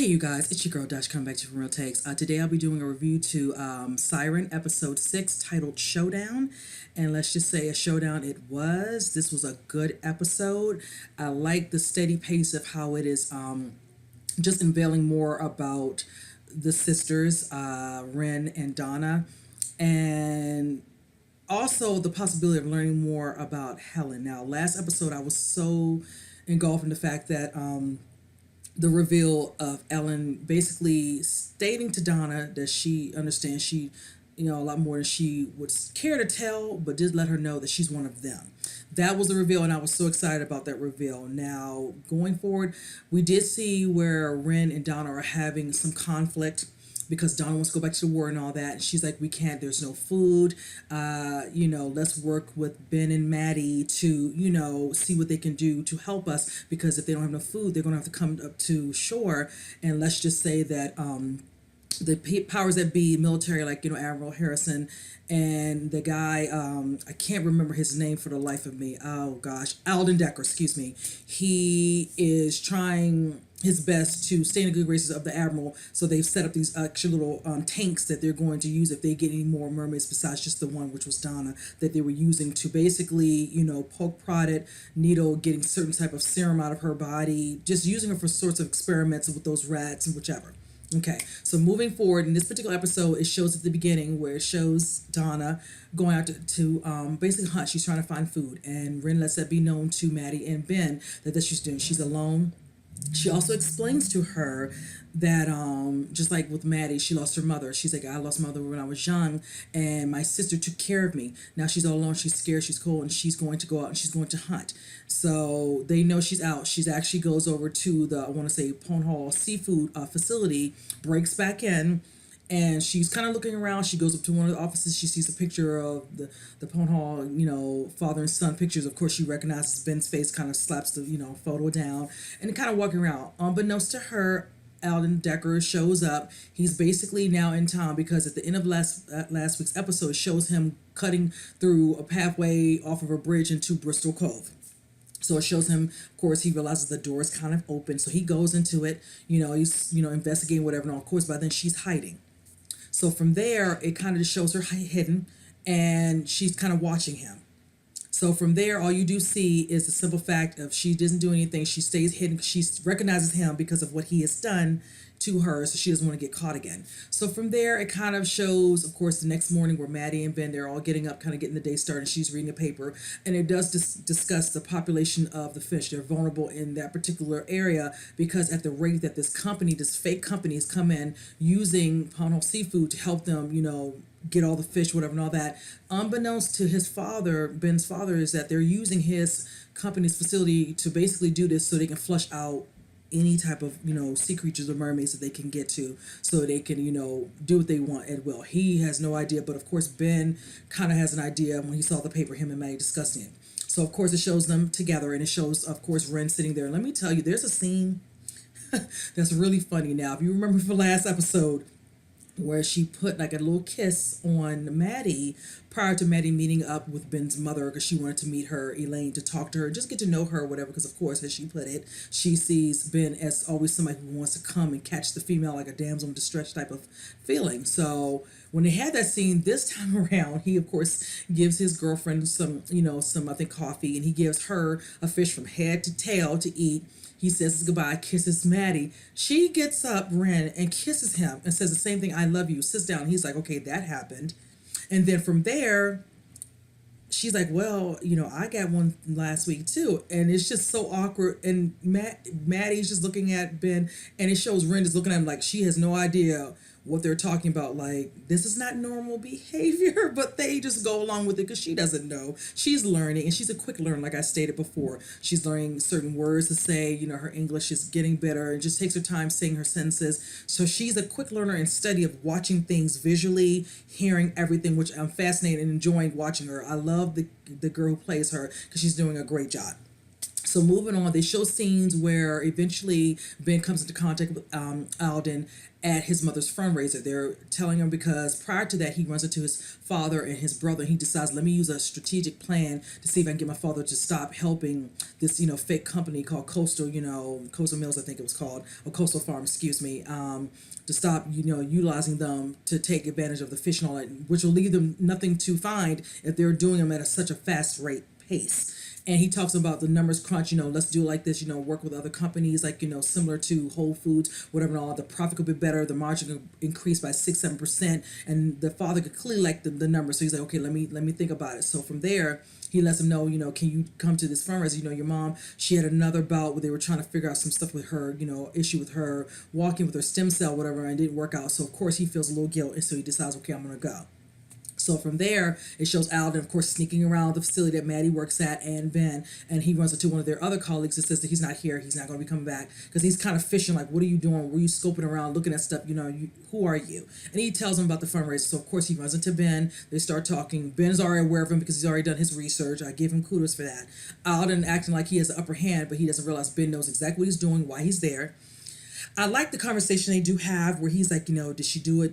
Hey you guys, it's your girl Dash coming back to you from Real Takes. Today I'll be doing a review to Siren episode 6 titled Showdown. And let's just say a showdown it was. This was a good episode. I like the steady pace of how it is just unveiling more about the sisters, Ren and Donna. And also the possibility of learning more about Helen. Now, last episode I was so engulfed in the fact that the reveal of Ellen basically stating to Donna that she understands she, a lot more than she would care to tell, but did let her know that she's one of them. That was the reveal, and I was so excited about that reveal. Now, going forward, we did see where Ren and Donna are having some conflict because Donna wants to go back to the war and all that. And she's like, we can't, there's no food. Let's work with Ben and Maddie to, see what they can do to help us, because if they don't have no food, they're going to have to come up to shore. And let's just say that the powers that be, military, like, Admiral Harrison and the guy, I can't remember his name for the life of me. Oh gosh, Alden Decker, excuse me. He is trying his best to stay in the good graces of the admiral, so they've set up these extra little tanks that they're going to use if they get any more mermaids besides just the one, which was Donna, that they were using to basically, poke prod it, needle, getting certain type of serum out of her body, just using her for sorts of experiments with those rats and whichever. Okay, so moving forward in this particular episode, it shows at the beginning where it shows Donna going out to basically hunt. She's trying to find food, and Ren lets that be known to Maddie and Ben that she's doing. She's alone. She also explains to her that just like with Maddie, she lost her mother. She's like, I lost my mother when I was young, and my sister took care of me. Now she's all alone, she's scared, she's cold, and she's going to go out and she's going to hunt. So they know she's out. She's actually goes over to the, I want to say, Pone Hall seafood facility, breaks back in, and she's kind of looking around. She goes up to one of the offices. She sees a picture of the Pone Hall, father and son pictures. Of course, she recognizes Ben's face, kind of slaps the, photo down, and kind of walking around. Unbeknownst to her, Alden Decker shows up. He's basically now in town because at the end of last week's episode, it shows him cutting through a pathway off of a bridge into Bristol Cove. So it shows him, of course, he realizes the door is kind of open. So he goes into it, he's, investigating whatever. And of course, by then she's hiding. So from there, it kind of just shows her hidden, and she's kind of watching him. So from there, all you do see is the simple fact of she doesn't do anything. She stays hidden. She recognizes him because of what he has done to her, so she doesn't want to get caught again. So from there, it kind of shows, of course, the next morning where Maddie and Ben, they're all getting up, kind of getting the day started. She's reading the paper, and it does discuss the population of the fish. They're vulnerable in that particular area because at the rate that this fake companies come in using Pone Hall seafood to help them, get all the fish, whatever, and all that. Unbeknownst to his father, Ben's father, is that they're using his company's facility to basically do this so they can flush out any type of, sea creatures or mermaids that they can get to, so they can, do what they want at will. He has no idea, but of course Ben kind of has an idea when he saw the paper, him and Maddie discussing it. So of course it shows them together, and it shows, of course, Ren sitting there. Let me tell you, there's a scene that's really funny. Now, if you remember from last episode, where she put like a little kiss on Maddie prior to Maddie meeting up with Ben's mother, because she wanted to meet her, Elaine, to talk to her, just get to know her or whatever, because of course, as she put it, she sees Ben as always somebody who wants to come and catch the female, like a damsel in distress type of feeling. So when they had that scene this time around, he of course gives his girlfriend some, I think coffee, and he gives her a fish from head to tail to eat. He says his goodbye, kisses Maddie. She gets up, Ren, and kisses him and says the same thing, I love you, sits down. He's like, okay, that happened. And then from there, she's like, well, I got one last week too. And it's just so awkward. And Maddie's just looking at Ben, and it shows Ren is looking at him like she has no idea what they're talking about. Like, this is not normal behavior, but they just go along with it because she doesn't know. She's learning, and she's a quick learner, like I stated before. She's learning certain words to say, her English is getting better, and just takes her time saying her sentences. So she's a quick learner and study of watching things visually, hearing everything, which I'm fascinated and enjoying watching her. I love the girl who plays her because she's doing a great job. So moving on, they show scenes where eventually Ben comes into contact with Alden at his mother's fundraiser. They're telling him because prior to that he runs into his father and his brother. And he decides, let me use a strategic plan to see if I can get my father to stop helping this fake company called Coastal Mills, I think it was called, or Coastal Farm, excuse me. To stop, utilizing them to take advantage of the fish and all that, which will leave them nothing to find if they're doing them at such a fast rate pace. And he talks about the numbers crunch, let's do it like this, work with other companies like, similar to Whole Foods, whatever and all. The profit could be better, the margin could increase by 6-7%. And the father could clearly like the numbers. So he's like, okay, let me think about it. So from there, he lets him know, can you come to this fundraiser? Your mom, she had another bout where they were trying to figure out some stuff with her, issue with her walking with her stem cell, whatever, and it didn't work out. So of course he feels a little guilt. And so he decides, okay, I'm going to go. So from there, it shows Alden, of course, sneaking around the facility that Maddie works at and Ben, and he runs into one of their other colleagues and says that he's not here, he's not going to be coming back, because he's kind of fishing, like, what are you doing? Were you scoping around, looking at stuff, who are you? And he tells him about the fundraiser. So of course he runs into Ben, they start talking. Ben's already aware of him because he's already done his research. I give him kudos for that. Alden acting like he has the upper hand, but he doesn't realize Ben knows exactly what he's doing, why he's there. I like the conversation they do have where he's like, did she do it?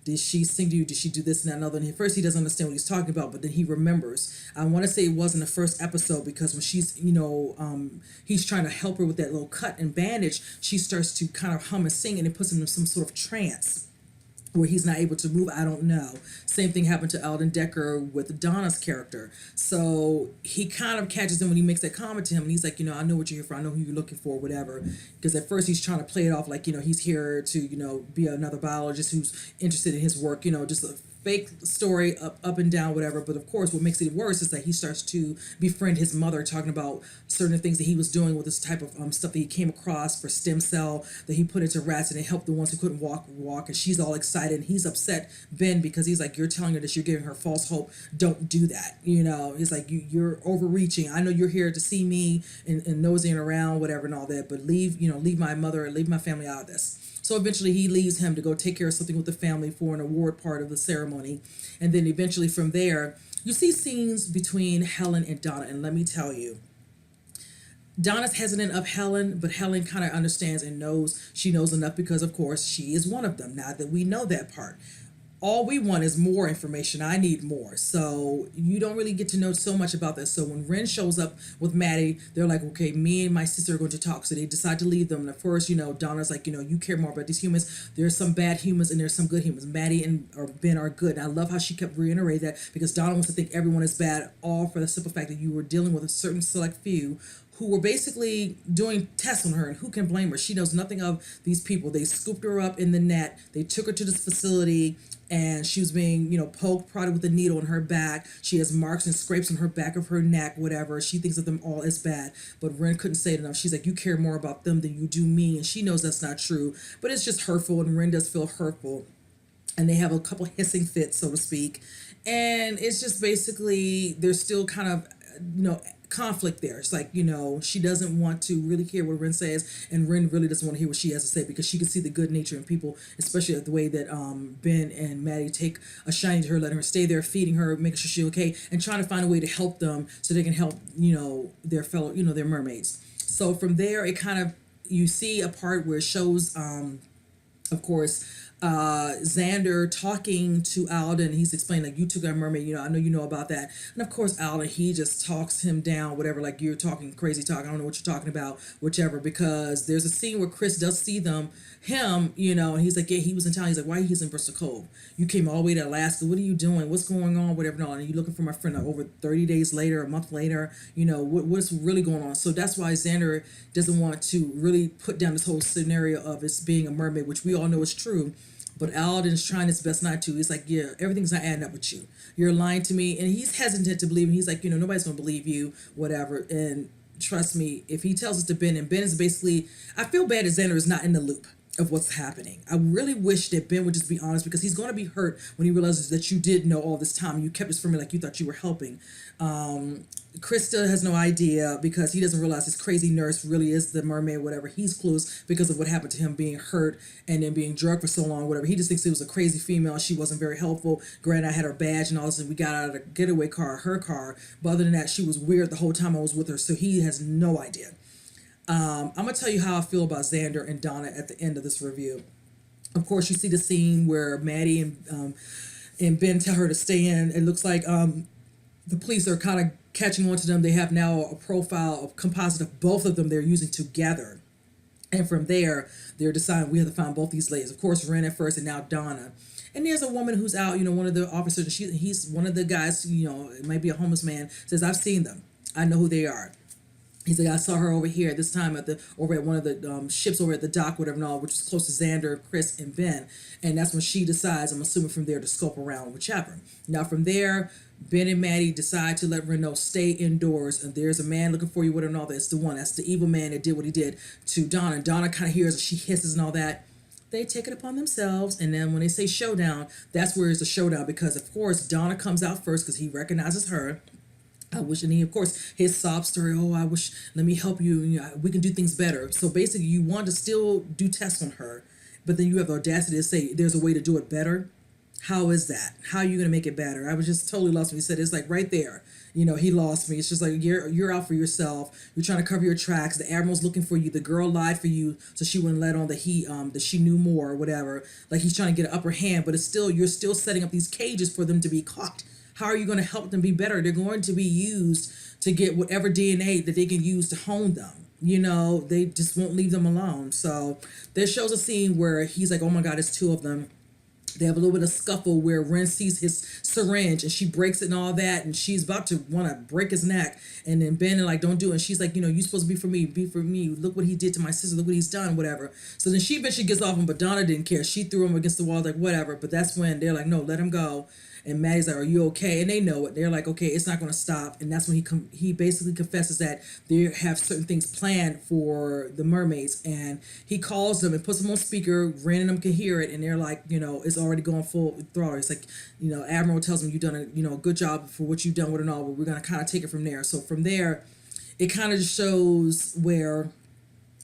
Did she sing to you? Did she do this and that and other? And at first he doesn't understand what he's talking about, but then he remembers. I want to say it was in the first episode because when she's, he's trying to help her with that little cut and bandage, she starts to kind of hum and sing and it puts him in some sort of trance where he's not able to move. I don't know. Same thing happened to Alden Decker with Donna's character. So he kind of catches him when he makes that comment to him, and he's like, I know what you're here for. I know who you're looking for, whatever. Because at first he's trying to play it off like, he's here to, be another biologist who's interested in his work, just a fake story up and down, whatever. But of course, what makes it worse is that he starts to befriend his mother, talking about certain things that he was doing with this type of stuff that he came across for stem cell that he put into rats, and it helped the ones who couldn't walk. And she's all excited, and he's upset, Ben, because he's like, you're telling her this, you're giving her false hope. Don't do that. He's like, you're overreaching. I know you're here to see me and nosing around, whatever, and all that, but leave my mother and leave my family out of this. So eventually he leaves him to go take care of something with the family for an award part of the ceremony. And then eventually from there, you see scenes between Helen and Donna. And let me tell you, Donna's hesitant of Helen, but Helen kind of understands and knows, she knows enough because, of course, she is one of them. Now that we know that part. All we want is more information. I need more. So you don't really get to know so much about that. So when Ren shows up with Maddie, they're like, okay, me and my sister are going to talk. So they decide to leave them. And at first, Donna's like, you care more about these humans. There's some bad humans and there's some good humans. Maddie and or Ben are good. And I love how she kept reiterating that because Donna wants to think everyone is bad, all for the simple fact that you were dealing with a certain select few who were basically doing tests on her, and who can blame her? She knows nothing of these people. They scooped her up in the net. They took her to this facility, and she was being, poked, prodded with a needle in her back. She has marks and scrapes on her back of her neck, whatever. She thinks of them all as bad. But Ren couldn't say it enough. She's like, you care more about them than you do me. And she knows that's not true. But it's just hurtful, and Ren does feel hurtful. And they have a couple hissing fits, so to speak. And it's just basically, there's still kind of, conflict there. It's like, she doesn't want to really hear what Ren says, and Ren really doesn't want to hear what she has to say because she can see the good nature in people, especially the way that Ben and Maddie take a shine to her, letting her stay there, feeding her, making sure she's okay, and trying to find a way to help them so they can help, their fellow, their mermaids. So from there, it kind of, you see a part where it shows, of course, Xander talking to Alden. He's explaining, like, you took our mermaid, I know you know about that. And of course Alden, he just talks him down, whatever, like, you're talking crazy talk, I don't know what you're talking about, whichever, because there's a scene where Chris does see him, and he's like, yeah, he was in town. He's like, why he's in Bristol Cove? You came all the way to Alaska. What are you doing? What's going on? Whatever. And all. And you're looking for my friend, like, over 30 days later, a month later, what's really going on? So that's why Xander doesn't want to really put down this whole scenario of it being a mermaid, which we all know is true. But Alden's trying his best not to. He's like, yeah, everything's not adding up with you. You're lying to me. And he's hesitant to believe. And he's like, nobody's going to believe you, whatever. And trust me, if he tells us to Ben, and Ben is basically, I feel bad that Xander is not in the loop. of what's happening. I really wish that Ben would just be honest, because he's going to be hurt when he realizes that you did know all this time. You kept this from me like you thought you were helping. Chris still has no idea, because he doesn't realize his crazy nurse really is the mermaid, whatever. He's clueless because of what happened to him being hurt and then being drugged for so long, whatever. He just thinks it was a crazy female. She wasn't very helpful. Granted, I had her badge and all this, and we got out of the getaway car, her car. But other than that, she was weird the whole time I was with her. So he has no idea. I'm gonna tell you how I feel about Xander and Donna at the end of this review. Of course, you see the scene where Maddie and Ben tell her to stay in. It looks like the police are kind of catching on to them. They have now a profile of composite of both of them they're using together. And from there, they're deciding we have to find both these ladies. Of course, Ren at first, and now Donna. And there's a woman who's out, one of the officers, and he's one of the guys, it might be a homeless man, says, I've seen them. I know who they are. He's like, I saw her over here this time over at one of the ships over at the dock, whatever and all, which is close to Xander, Chris, and Ben. And that's when she decides, I'm assuming from there, to scope around, whichever. Now from there, Ben and Maddie decide to let Renault stay indoors, and there's a man looking for you, whatever and all that. It's the one. That's the evil man that did what he did to Donna. And Donna kind of hears it. She hisses and all that. They take it upon themselves, and then when they say showdown, that's where it's a showdown, because of course Donna comes out first because he recognizes her. I wish, and he, of course, his sob story, oh, I wish, let me help you, we can do things better. So basically, you want to still do tests on her, but then you have the audacity to say there's a way to do it better. How is that? How are you going to make it better? I was just totally lost when he said, it's like right there. He lost me. It's just like, you're out for yourself. You're trying to cover your tracks. The admiral's looking for you. The girl lied for you so she wouldn't let on that that she knew more or whatever. Like he's trying to get an upper hand, but you're still setting up these cages for them to be caught. How are you going to help them be better? They're going to be used to get whatever DNA that they can use to hone them. They just won't leave them alone. So there shows a scene where he's like, oh my God, it's two of them. They have a little bit of scuffle where Ren sees his syringe and she breaks it and all that, and she's about to want to break his neck. And then Ben is like, don't do it. And she's like, you're supposed to be for me, be for me. Look what he did to my sister. Look what he's done, whatever. So then she eventually gets off him, but Donna didn't care. She threw him against the wall, like, whatever. But that's when they're like, no, let him go. And Maddie's like, are you okay? And they know it. They're like, okay, it's not going to stop. And that's when he basically confesses that they have certain things planned for the mermaids. And he calls them and puts them on speaker. Ren and them can hear it. And they're like, it's already going full throttle. It's like, Admiral tells them you've done a good job for what you've done with it all. But we're going to kind of take it from there. So from there, it kind of just shows where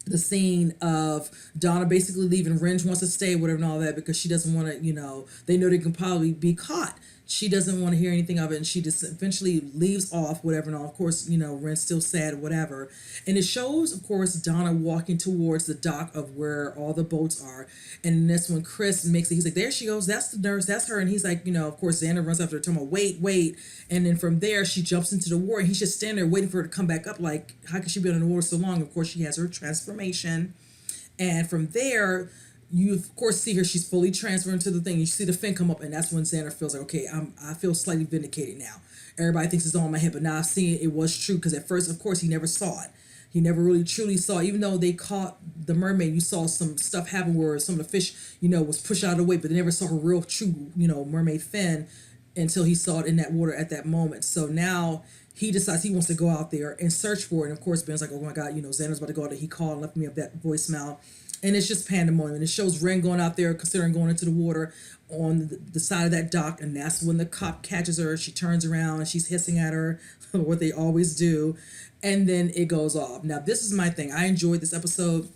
the scene of Donna basically leaving. Ren wants to stay, whatever and all that, because she doesn't want to, they know they can probably be caught. She doesn't want to hear anything of it, and she just eventually leaves off, whatever and all. Of course, Ren's still sad, whatever. And it shows, of course, Donna walking towards the dock of where all the boats are. And that's when Chris makes it. He's like, there she goes. That's the nurse. That's her. And he's like, of course, Xander runs after her, telling her, wait. And then from there, she jumps into the water. And he's just standing there waiting for her to come back up. Like, how can she be under the water so long? Of course, she has her transformation. And from there, you of course see her. She's fully transferred into the thing. You see the fin come up, and that's when Xander feels like, okay, I feel slightly vindicated now. Everybody thinks it's all in my head, but now I've seen it. It was true, because at first, of course, he never saw it. He never really truly saw it. Even though they caught the mermaid, you saw some stuff happen where some of the fish, was pushed out of the way, but they never saw her real true, mermaid fin until he saw it in that water at that moment. So now he decides he wants to go out there and search for it. And of course, Ben's like, oh my God, Xander's about to go out there. He called and left me up that voicemail. And it's just pandemonium. And it shows Ren going out there, considering going into the water on the side of that dock. And that's when the cop catches her. She turns around and she's hissing at her, what they always do. And then it goes off. Now, this is my thing. I enjoyed this episode.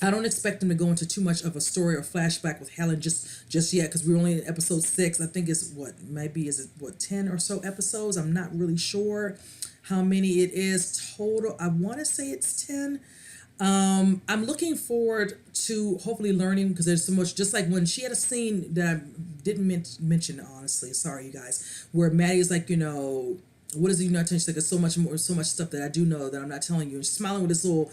I don't expect them to go into too much of a story or flashback with Helen just yet, because we're only in episode 6. I think it's 10 or so episodes. I'm not really sure how many it is total. I want to say it's 10. I'm looking forward to hopefully learning, because there's so much, just like when she had a scene that I didn't mention, honestly, sorry you guys, where Maddie is like, what is it you're not telling? She's like, there's so much more, so much stuff that I do know that I'm not telling you. And she's smiling with this little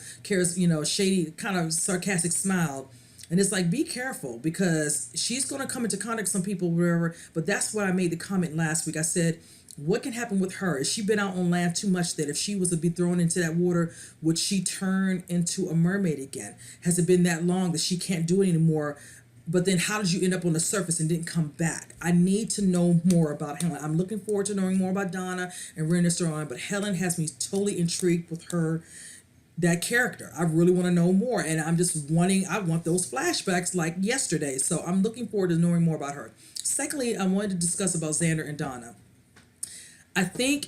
shady, kind of sarcastic smile. And it's like, be careful, because she's going to come into contact with some people, wherever. But that's why I made the comment last week. I said, what can happen with her? Has she been out on land too much that if she was to be thrown into that water, would she turn into a mermaid again? Has it been that long that she can't do it anymore? But then how did you end up on the surface and didn't come back? I need to know more about Helen. I'm looking forward to knowing more about Donna and Ren's storyline, but Helen has me totally intrigued with her. that character. I really want to know more, and I want those flashbacks like yesterday. So I'm looking forward to knowing more about her. Secondly, I wanted to discuss about Xander and Donna. I think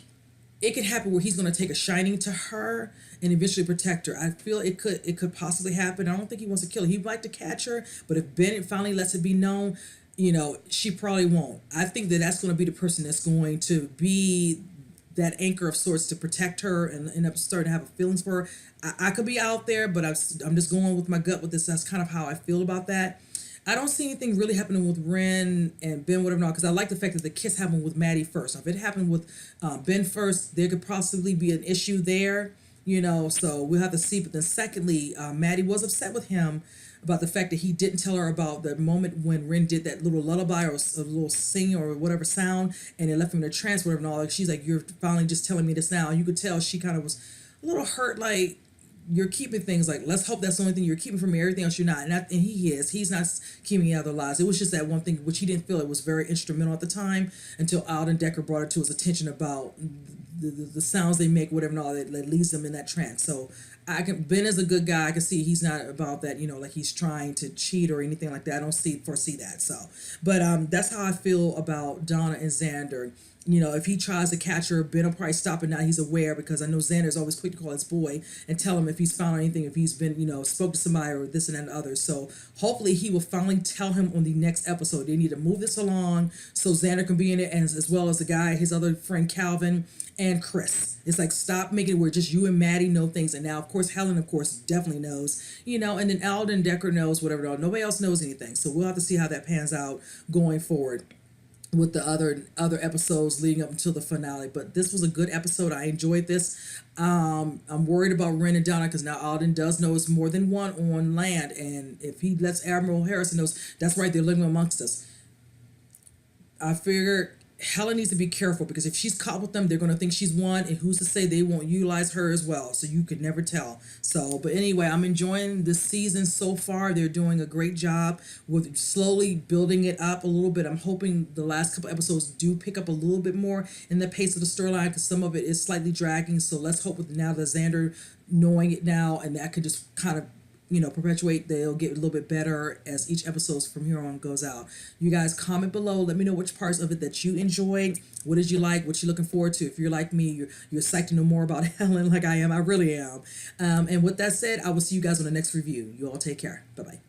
it could happen where he's going to take a shining to her and eventually protect her. I feel it could possibly happen. I don't think he wants to kill her. He'd like to catch her, but if Bennett finally lets it be known, she probably won't. I think that that's going to be the person that's going to be that anchor of sorts to protect her and end up starting to have feelings for her. I could be out there, but I'm just going with my gut with this. That's kind of how I feel about that. I don't see anything really happening with Ren and Ben, whatever, not because I like the fact that the kiss happened with Maddie first. Now, if it happened with Ben first, there could possibly be an issue there, so we'll have to see. But then, secondly, Maddie was upset with him about the fact that he didn't tell her about the moment when Ren did that little lullaby or a little sing or whatever sound, and it left him in a trance, whatever, and all. Like, she's like, "You're finally just telling me this now." You could tell she kind of was a little hurt, like, you're keeping things, like, let's hope that's the only thing you're keeping from me. Everything else you're not. And he's not keeping other lies. It was just that one thing which he didn't feel it was very instrumental at the time until Alden Decker brought it to his attention about the sounds they make, whatever, and all that leads them in that trance. So Ben is a good guy. I can see he's not about that, like he's trying to cheat or anything like that. I don't foresee that. So, but that's how I feel about Donna and Xander. If he tries to catch her, Ben will probably stop it now. He's aware, because I know Xander's always quick to call his boy and tell him if he's found anything, if he's been, spoke to somebody or this and that and the other. So hopefully he will finally tell him on the next episode. They need to move this along so Xander can be in it, and as well as the guy, his other friend Calvin and Chris. It's like, stop making it where just you and Maddie know things. And now, of course, Helen, of course, definitely knows, and then Alden Decker knows, whatever. Nobody else knows anything. So we'll have to see how that pans out going forward with the other episodes leading up until the finale. But this was a good episode. I enjoyed this. I'm worried about Ren and Donna, because now Alden does know it's more than one on land, and if he lets Admiral Harrison knows, that's right, they're living amongst us. I figure Helen needs to be careful, because if she's caught with them, they're going to think she's one, and who's to say they won't utilize her as well. So you could never tell. So, but anyway, I'm enjoying this season so far. They're doing a great job with slowly building it up a little bit. I'm hoping the last couple episodes do pick up a little bit more in the pace of the storyline, because some of it is slightly dragging. So let's hope with now that Xander knowing it now, and that could just kind of perpetuate, they'll get a little bit better as each episode from here on goes out. You guys comment below. Let me know which parts of it that you enjoyed. What did you like? What you looking forward to? If you're like me, you're psyched to know more about Helen like I am. I really am. And with that said, I will see you guys on the next review. You all take care. Bye-bye.